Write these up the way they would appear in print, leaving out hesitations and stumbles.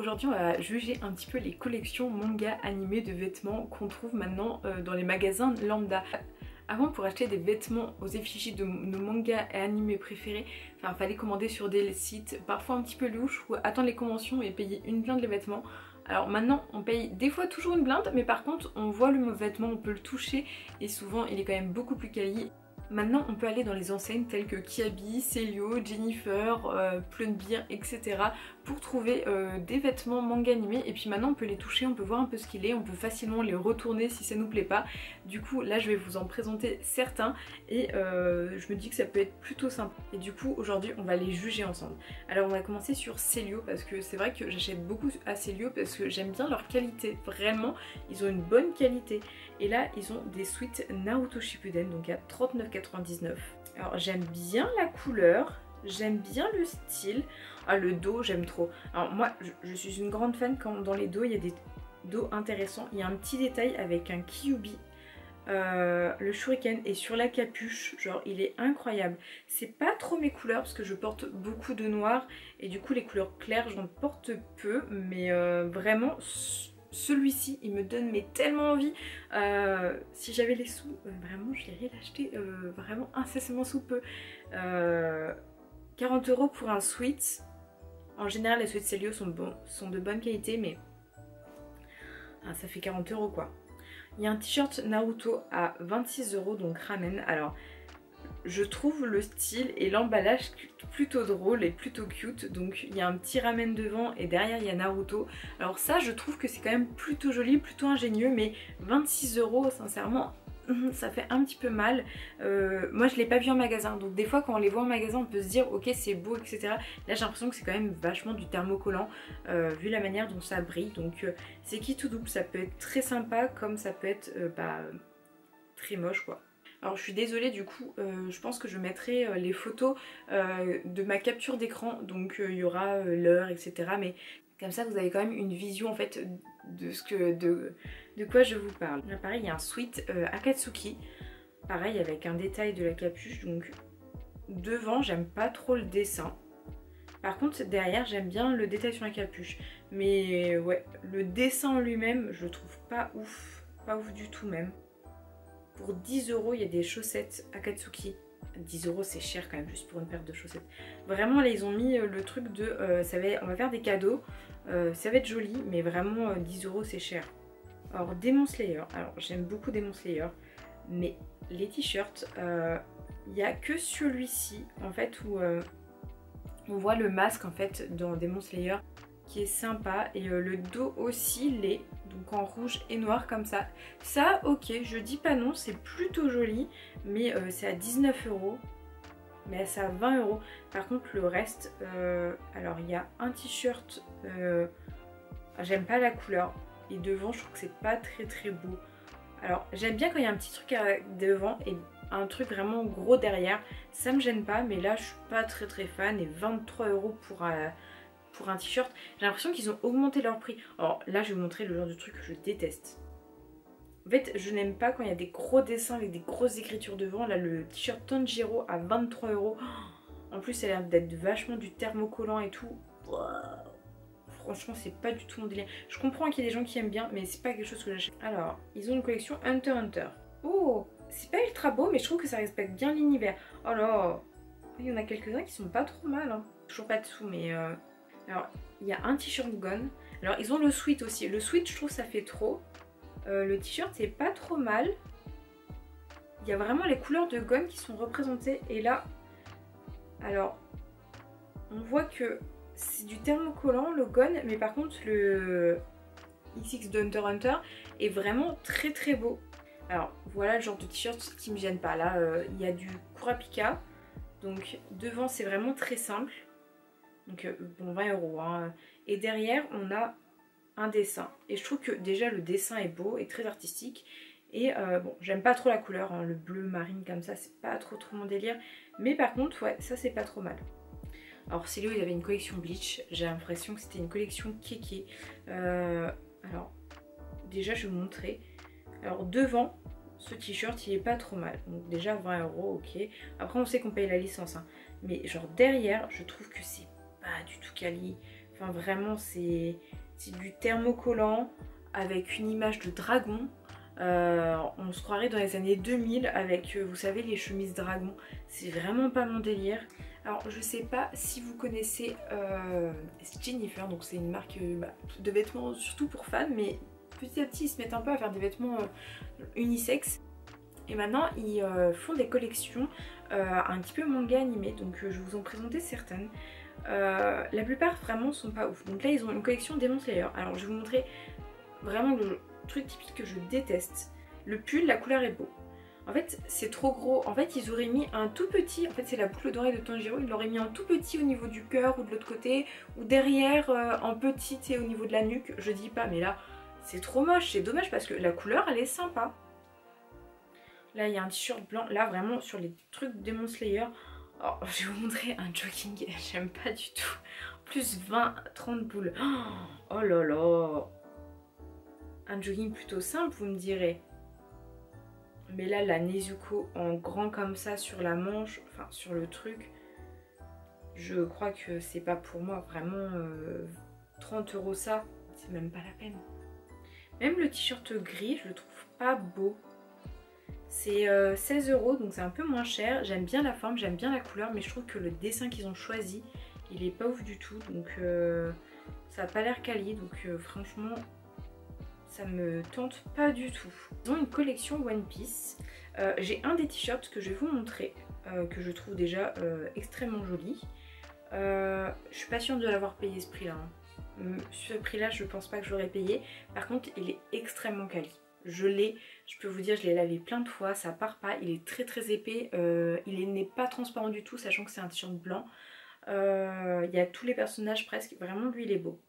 aujourd'hui on va juger un petit peu les collections manga animés de vêtements qu'on trouve maintenant dans les magasins lambda. Avant, pour acheter des vêtements aux effigies de nos mangas et animés préférés, enfin fallait commander sur des sites parfois un petit peu louches ou attendre les conventions et payer une blinde les vêtements. Alors maintenant on paye des fois toujours une blinde, mais par contre on voit le vêtement, on peut le toucher et souvent il est quand même beaucoup plus quali. Maintenant on peut aller dans les enseignes telles que Kiabi, Celio, Jennifer, Plunbeer, etc. pour trouver des vêtements manga animés, et puis maintenant on peut les toucher, on peut voir un peu ce qu'il est, on peut facilement les retourner si ça nous plaît pas. Du coup là je vais vous en présenter certains et je me dis que ça peut être plutôt sympa. Et du coup aujourd'hui on va les juger ensemble. Alors on va commencer sur Celio parce que c'est vrai que j'achète beaucoup à Celio parce que j'aime bien leur qualité, vraiment ils ont une bonne qualité. Et là ils ont des suites Naruto Shippuden donc à 39,99 €. Alors j'aime bien la couleur, j'aime bien le style. Ah, le dos j'aime trop. Alors moi je suis une grande fan quand dans les dos il y a des dos intéressants. Il y a un petit détail avec un Kyuubi, le shuriken, et sur la capuche genre il est incroyable. C'est pas trop mes couleurs parce que je porte beaucoup de noir et du coup les couleurs claires j'en porte peu, mais vraiment celui-ci il me donne mais tellement envie. Si j'avais les sous, vraiment je l'irais l'acheter vraiment incessamment sous peu. 40 € pour un sweat. En général les sweats Celio sont de bonne qualité, mais ça fait 40 € quoi. Il y a un t-shirt Naruto à 26 € donc ramen. Alors je trouve le style et l'emballage plutôt drôle et plutôt cute. Donc il y a un petit ramen devant et derrière il y a Naruto. Alors ça je trouve que c'est quand même plutôt joli, plutôt ingénieux, mais 26 € sincèrement ça fait un petit peu mal. Moi je l'ai pas vu en magasin, donc des fois quand on les voit en magasin on peut se dire ok c'est beau etc. Là j'ai l'impression que c'est quand même vachement du thermocollant vu la manière dont ça brille. Donc c'est qui tout double, ça peut être très sympa comme ça peut être très moche quoi. Alors je suis désolée du coup, je pense que je mettrai les photos de ma capture d'écran, donc il y aura l'heure etc. Mais comme ça vous avez quand même une vision en fait de quoi je vous parle. Là pareil il y a un sweat Akatsuki, pareil avec un détail de la capuche. Donc devant j'aime pas trop le dessin, par contre derrière j'aime bien le détail sur la capuche. Mais ouais, le dessin en lui-même je le trouve pas ouf du tout même. Pour 10 € il y a des chaussettes Akatsuki. 10 € c'est cher quand même juste pour une paire de chaussettes. Vraiment là ils ont mis le truc de on va faire des cadeaux, ça va être joli, mais vraiment 10 € c'est cher. Alors Demon Slayer, alors j'aime beaucoup Demon Slayer, mais les t-shirts, il n'y a que celui-ci en fait où on voit le masque en fait dans Demon Slayer qui est sympa, et le dos aussi l'est, donc en rouge et noir comme ça. Ça ok, je dis pas non, c'est plutôt joli, mais c'est à 19 €, mais c'est à 20 €. Par contre le reste, alors il y a un t-shirt, j'aime pas la couleur, et devant je trouve que c'est pas très beau. Alors j'aime bien quand il y a un petit truc devant et un truc vraiment gros derrière, ça me gêne pas, mais là je suis pas très fan. Et 23 € pour un t-shirt, j'ai l'impression qu'ils ont augmenté leur prix. Alors là je vais vous montrer le genre de truc que je déteste. En fait je n'aime pas quand il y a des gros dessins avec des grosses écritures devant. Là le t-shirt Tanjiro à 23 €. En plus ça a l'air d'être vachement du thermocollant et tout. Franchement c'est pas du tout mon délire. Je comprends qu'il y ait des gens qui aiment bien, mais c'est pas quelque chose que j'achète. Alors ils ont une collection Hunter x Hunter. Oh, c'est pas ultra beau, mais je trouve que ça respecte bien l'univers. Oh là, il y en a quelques-uns qui sont pas trop mal hein. Toujours pas de sous, mais alors il y a un t-shirt Gon. Alors ils ont le sweat aussi. Le sweat je trouve ça fait trop. Le t-shirt c'est pas trop mal. Il y a vraiment les couleurs de Gon qui sont représentées. Et là, alors on voit que c'est du thermocollant le Gon, mais par contre le XX de Hunter x Hunter est vraiment très beau. Alors voilà le genre de t-shirt qui me gêne pas. Là il y a du Kurapika, donc devant c'est vraiment très simple, donc bon 20 € hein. Et derrière on a un dessin, et je trouve que déjà le dessin est beau et très artistique. Et bon j'aime pas trop la couleur hein, le bleu marine comme ça c'est pas trop mon délire, mais par contre ouais ça c'est pas trop mal. Alors Celio il avait une collection Bleach, j'ai l'impression que c'était une collection kéké. Alors déjà je vais vous montrer. Alors devant ce t-shirt il est pas trop mal, donc déjà 20 € ok. Après on sait qu'on paye la licence hein. Mais genre derrière je trouve que c'est pas du tout quali. Enfin vraiment c'est du thermocollant avec une image de dragon. On se croirait dans les années 2000 avec, vous savez, les chemises dragon. C'est vraiment pas mon délire. Alors je sais pas si vous connaissez Jennifer, donc c'est une marque de vêtements surtout pour femmes, mais petit à petit ils se mettent un peu à faire des vêtements unisexes. Et maintenant ils font des collections un petit peu manga animé, donc je vais vous en présenter certaines. La plupart vraiment sont pas ouf. Donc là ils ont une collection Demon Slayer. Alors je vais vous montrer vraiment le truc typique que je déteste. Le pull, la couleur est beau. En fait c'est trop gros. En fait ils auraient mis un tout petit, en fait c'est la boucle d'oreille de Tanjiro, ils l'auraient mis en tout petit au niveau du cœur ou de l'autre côté, ou derrière en petit et au niveau de la nuque. Je dis pas, mais là c'est trop moche, c'est dommage parce que la couleur elle est sympa. Là il y a un t-shirt blanc, là vraiment sur les trucs Demon Slayer. Oh, je vais vous montrer un jogging, j'aime pas du tout. Plus 20-30 boules. Oh là là. Un jogging plutôt simple, vous me direz. Mais là, la Nezuko en grand comme ça sur la manche, enfin sur le truc, je crois que c'est pas pour moi. Vraiment, 30 € ça, c'est même pas la peine. Même le t-shirt gris, je le trouve pas beau. C'est 16 €, donc c'est un peu moins cher. J'aime bien la forme, j'aime bien la couleur, mais je trouve que le dessin qu'ils ont choisi, il est pas ouf du tout. Donc ça a pas l'air quali, donc franchement, ça me tente pas du tout. Ils ont une collection One Piece. J'ai un des t-shirts que je vais vous montrer, que je trouve déjà extrêmement joli. Je suis pas sûre de l'avoir payé ce prix-là. Hein. Ce prix-là, je pense pas que je l'aurais payé. Par contre, il est extrêmement quali. Je peux vous dire, je l'ai lavé plein de fois, ça part pas, il est très très épais, il n'est pas transparent du tout, sachant que c'est un t-shirt blanc. Il y a tous les personnages presque, vraiment lui il est beau.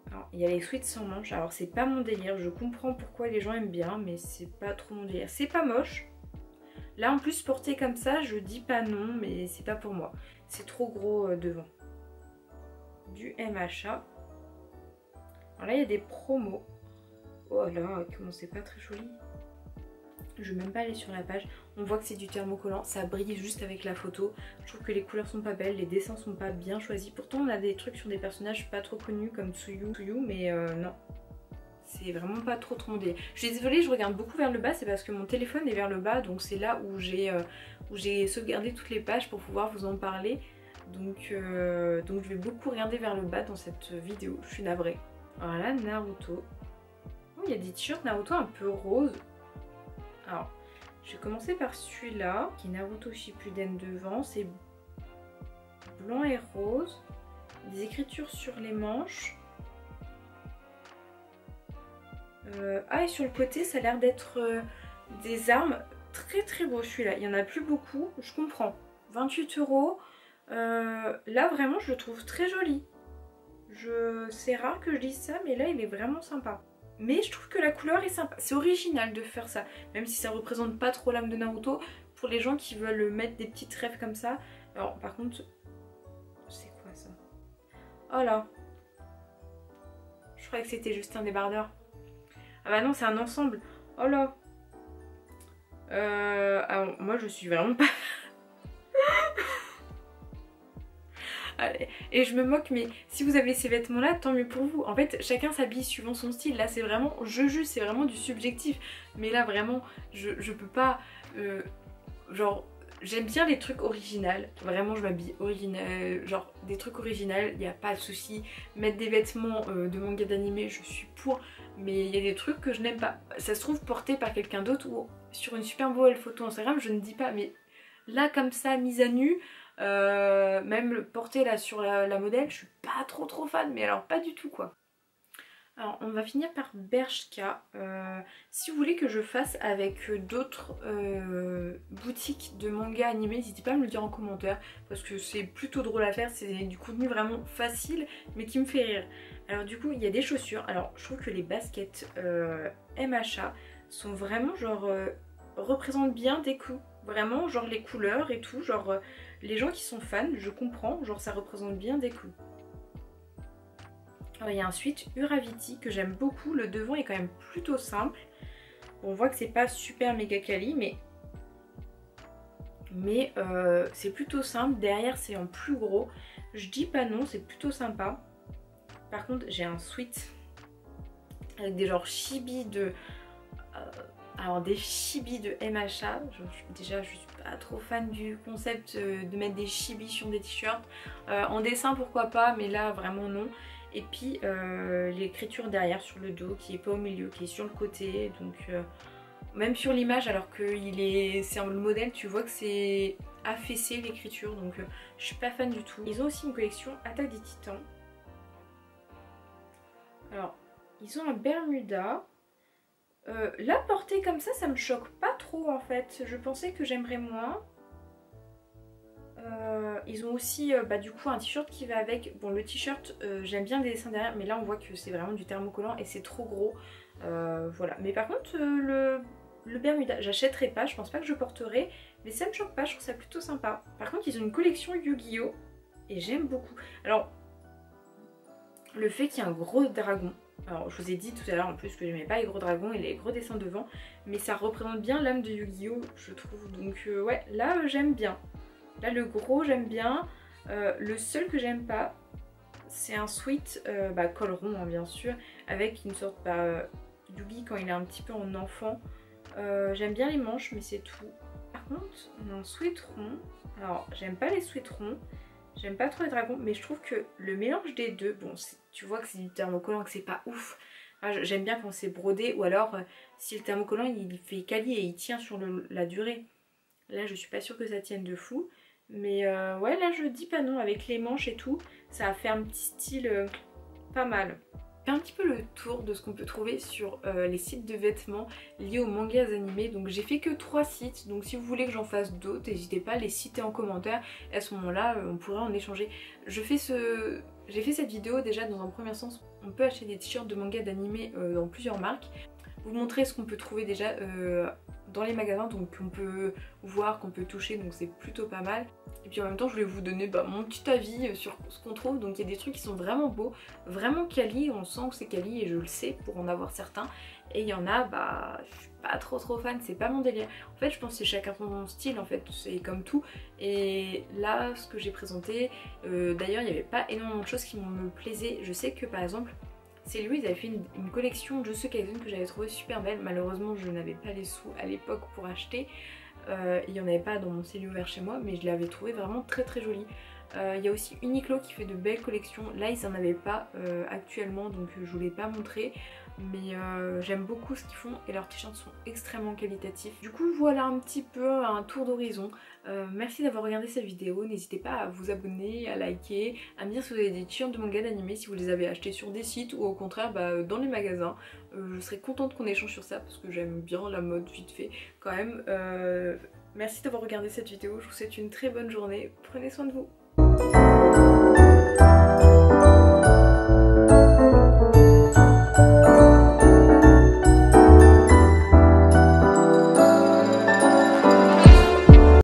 Alors, il y a les sweats sans manches, alors c'est pas mon délire, je comprends pourquoi les gens aiment bien, mais c'est pas trop mon délire. C'est pas moche, là en plus porté comme ça, je dis pas non, mais c'est pas pour moi. C'est trop gros devant. Du MHA. Alors là il y a des promos. Oh là, comment c'est pas très joli. Je vais même pas aller sur la page. On voit que c'est du thermocollant, ça brille juste avec la photo. Je trouve que les couleurs sont pas belles, les dessins sont pas bien choisis. Pourtant on a des trucs sur des personnages pas trop connus comme Tsuyu, mais non. C'est vraiment pas trop mon délire. Je suis désolée, je regarde beaucoup vers le bas, c'est parce que mon téléphone est vers le bas, donc c'est là où j'ai sauvegardé toutes les pages pour pouvoir vous en parler. Donc je vais beaucoup regarder vers le bas dans cette vidéo, je suis navrée. Voilà, Naruto. Oh, il y a des t-shirts Naruto un peu roses. Alors, je vais commencer par celui-là, qui est Naruto Shippuden devant. C'est blanc et rose. Des écritures sur les manches. Ah, et sur le côté, ça a l'air d'être des armes. Très très beau celui-là. Il n'y en a plus beaucoup, je comprends. 28 €. Là, vraiment, je le trouve très joli. C'est rare que je dise ça, mais là il est vraiment sympa. Mais je trouve que la couleur est sympa. C'est original de faire ça, même si ça représente pas trop l'âme de Naruto. Pour les gens qui veulent mettre des petites rêves comme ça. Alors par contre, c'est quoi ça? Oh là, je croyais que c'était juste un débardeur. Ah bah non, c'est un ensemble. Oh là. Alors moi je suis vraiment pas... Et je me moque, mais si vous avez ces vêtements là, tant mieux pour vous. En fait chacun s'habille suivant son style. Là c'est vraiment, je juge, c'est vraiment du subjectif. Mais là vraiment je peux pas genre j'aime bien les trucs originaux. Vraiment je m'habille original, genre des trucs originaux, il n'y a pas de souci. Mettre des vêtements de manga d'animé, je suis pour. Mais il y a des trucs que je n'aime pas. Ça se trouve porté par quelqu'un d'autre ou sur une super belle photo Instagram, je ne dis pas. Mais là comme ça, mise à nu, même le porter là sur la modèle, je suis pas trop fan, mais alors pas du tout quoi. Alors on va finir par Bershka. Si vous voulez que je fasse avec d'autres boutiques de manga animés, n'hésitez pas à me le dire en commentaire parce que c'est plutôt drôle à faire, c'est du contenu vraiment facile mais qui me fait rire. Alors du coup il y a des chaussures, alors je trouve que les baskets MHA sont vraiment genre représentent bien des coups, vraiment genre les couleurs et tout, genre les gens qui sont fans, je comprends, genre ça représente bien des coups. Alors il y a ensuite Uraviti que j'aime beaucoup, le devant est quand même plutôt simple. Bon, on voit que c'est pas super méga quali, mais Mais c'est plutôt simple. Derrière c'est en plus gros. Je dis pas non, c'est plutôt sympa. Par contre j'ai un sweat avec des genres chibis de... alors des chibis de MHA. Déjà je suis pas trop fan du concept de mettre des chibis sur des t-shirts. En dessin pourquoi pas, mais là vraiment non. Et puis l'écriture derrière sur le dos qui est pas au milieu, qui est sur le côté. Donc même sur l'image, alors que c'est le modèle, tu vois que c'est affaissé l'écriture. Donc je suis pas fan du tout. Ils ont aussi une collection Attaque des Titans. Alors ils ont un Bermuda. La portée comme ça me choque pas trop en fait. Je pensais que j'aimerais moins. Ils ont aussi du coup un t-shirt qui va avec. Bon, le t-shirt j'aime bien les dessins derrière, mais là on voit que c'est vraiment du thermocollant et c'est trop gros. Voilà. Mais par contre le Bermuda, j'achèterai pas, je pense pas que je porterai, mais ça me choque pas, je trouve ça plutôt sympa. Par contre ils ont une collection Yu-Gi-Oh! Et j'aime beaucoup. Alors le fait qu'il y ait un gros dragon. Alors je vous ai dit tout à l'heure en plus que j'aimais pas les gros dragons et les gros dessins devant, mais ça représente bien l'âme de Yu-Gi-Oh! Je trouve. Donc ouais, là j'aime bien. Là le gros j'aime bien. Le seul que j'aime pas, c'est un sweat col rond hein, bien sûr, avec une sorte Yugi quand il est un petit peu en enfant. J'aime bien les manches mais c'est tout. Par contre on a un sweat rond. Alors j'aime pas les sweats ronds. J'aime pas trop les dragons, mais je trouve que le mélange des deux, bon, tu vois que c'est du thermocollant, que c'est pas ouf. Enfin, j'aime bien quand c'est brodé, ou alors si le thermocollant il fait quali et il tient sur la durée. Là, je suis pas sûre que ça tienne de fou. Mais ouais, là, je dis pas non, avec les manches et tout, ça a fait un petit style pas mal. J'ai un petit peu le tour de ce qu'on peut trouver sur les sites de vêtements liés aux mangas animés. Donc j'ai fait que 3 sites, donc si vous voulez que j'en fasse d'autres, n'hésitez pas à les citer en commentaire. Et à ce moment-là, on pourrait en échanger. J'ai fait cette vidéo déjà dans un premier sens. On peut acheter des t-shirts de mangas d'animés dans plusieurs marques. Vous montrer ce qu'on peut trouver déjà dans les magasins, donc qu'on peut voir, qu'on peut toucher, donc c'est plutôt pas mal. Et puis en même temps je voulais vous donner mon petit avis sur ce qu'on trouve. Donc il y a des trucs qui sont vraiment beaux, vraiment quali, on sent que c'est quali et je le sais pour en avoir certains. Et il y en a, je suis pas trop fan, c'est pas mon délire. En fait je pense que c'est chacun son style en fait, c'est comme tout. Et là ce que j'ai présenté, d'ailleurs il n'y avait pas énormément de choses qui me plaisaient. Je sais que par exemple c'est lui, ils avaient fait une collection Jujutsu Kaisen que j'avais trouvé super belle. Malheureusement je n'avais pas les sous à l'époque pour acheter. Il n'y en avait pas dans mon cellier ouvert chez moi, mais je l'avais trouvé vraiment très jolie. Il y a aussi Uniqlo qui fait de belles collections. Là ils n'en avaient pas actuellement, donc je voulais pas montrer. Mais j'aime beaucoup ce qu'ils font et leurs t-shirts sont extrêmement qualitatifs. Du coup voilà un petit peu un tour d'horizon. Merci d'avoir regardé cette vidéo. N'hésitez pas à vous abonner, à liker, à me dire si vous avez des t-shirts de manga d'animé, si vous les avez achetés sur des sites ou au contraire dans les magasins. Je serais contente qu'on échange sur ça parce que j'aime bien la mode vite fait quand même. Merci d'avoir regardé cette vidéo. Je vous souhaite une très bonne journée. Prenez soin de vous.